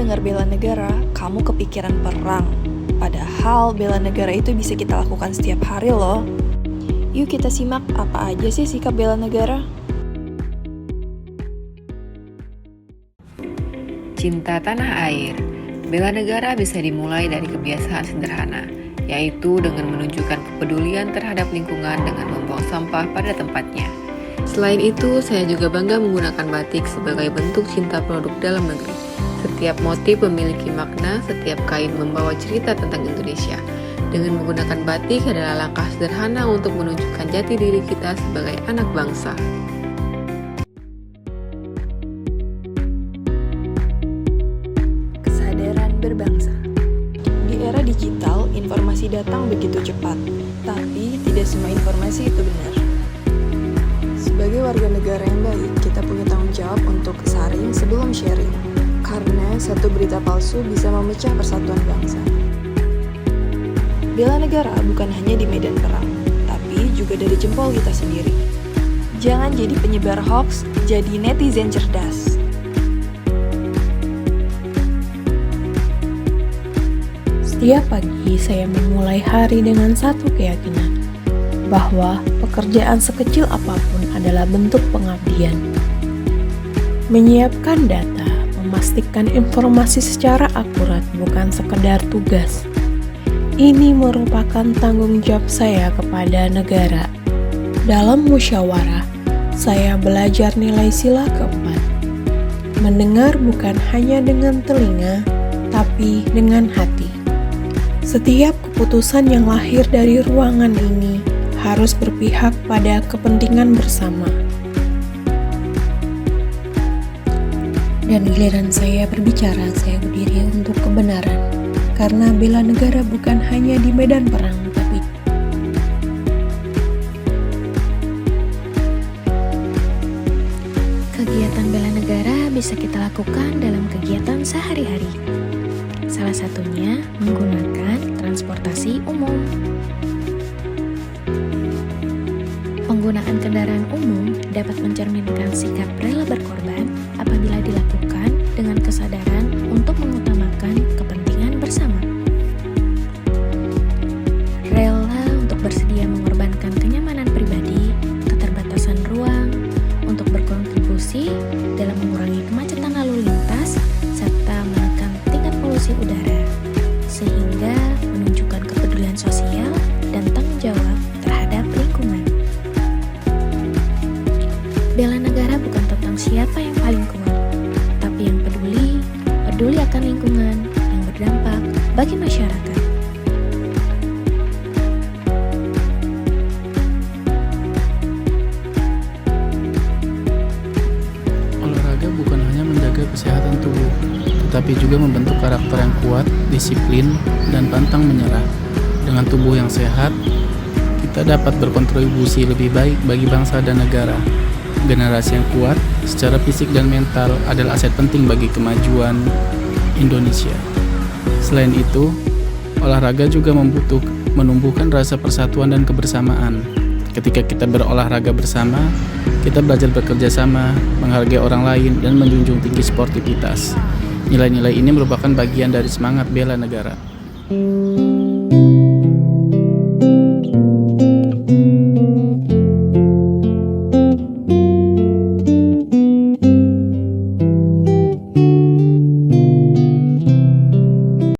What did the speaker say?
dengar bela negara, kamu kepikiran perang. Padahal bela negara itu bisa kita lakukan setiap hari loh. Yuk kita simak apa aja sih sikap bela negara. Cinta tanah air. Bela negara bisa dimulai dari kebiasaan sederhana, yaitu dengan menunjukkan kepedulian terhadap lingkungan dengan membuang sampah pada tempatnya. Selain itu, saya juga bangga menggunakan batik sebagai bentuk cinta produk dalam negeri. Setiap motif memiliki makna, setiap kain membawa cerita tentang Indonesia. Dengan menggunakan batik adalah langkah sederhana untuk menunjukkan jati diri kita sebagai anak bangsa. Kesadaran berbangsa. Di era digital, informasi datang begitu cepat, tapi tidak semua informasi itu benar. Sebagai warga negara yang baik, kita punya tanggung jawab untuk saring sebelum sharing. Karena satu berita palsu bisa memecah persatuan bangsa. Bela negara bukan hanya di medan perang, tapi juga dari jempol kita sendiri. Jangan jadi penyebar hoax, jadi netizen cerdas. Setiap pagi saya memulai hari dengan satu keyakinan, bahwa pekerjaan sekecil apapun adalah bentuk pengabdian. Menyiapkan data, memastikan informasi secara akurat bukan sekedar tugas. Ini merupakan tanggung jawab saya kepada negara. Dalam musyawarah, saya belajar nilai sila keempat. Mendengar bukan hanya dengan telinga, tapi dengan hati. Setiap keputusan yang lahir dari ruangan ini harus berpihak pada kepentingan bersama. Dan giliran saya berbicara, saya berdiri untuk kebenaran. Karena bela negara bukan hanya di medan perang, tapi kegiatan bela negara bisa kita lakukan dalam kegiatan sehari-hari. Salah satunya menggunakan transportasi umum. Penggunaan kendaraan umum dapat mencerminkan sikap rela berkorban apabila dilakukan dengan kesadaran untuk mengutamakan kepentingan bersama. Rela untuk bersedia mengorbankan kenyamanan pribadi, keterbatasan ruang, untuk berkontribusi dalam mengurangi kemacetan lalu lintas, serta menekan tingkat polusi udara, sehingga menunjukkan kepedulian sosial dan tanggung jawab terhadap lingkungan. Bela negara bukan tentang siapa yang paling kuat, tapi yang peduli akan lingkungan yang berdampak bagi masyarakat. Olahraga bukan hanya menjaga kesehatan tubuh, tetapi juga membentuk karakter yang kuat, disiplin, dan pantang menyerah. Dengan tubuh yang sehat, kita dapat berkontribusi lebih baik bagi bangsa dan negara. Generasi yang kuat secara fisik dan mental adalah aset penting bagi kemajuan Indonesia. Selain itu, olahraga juga menumbuhkan rasa persatuan dan kebersamaan. Ketika kita berolahraga bersama, kita belajar bekerja sama, menghargai orang lain, dan menjunjung tinggi sportivitas. Nilai-nilai ini merupakan bagian dari semangat bela negara.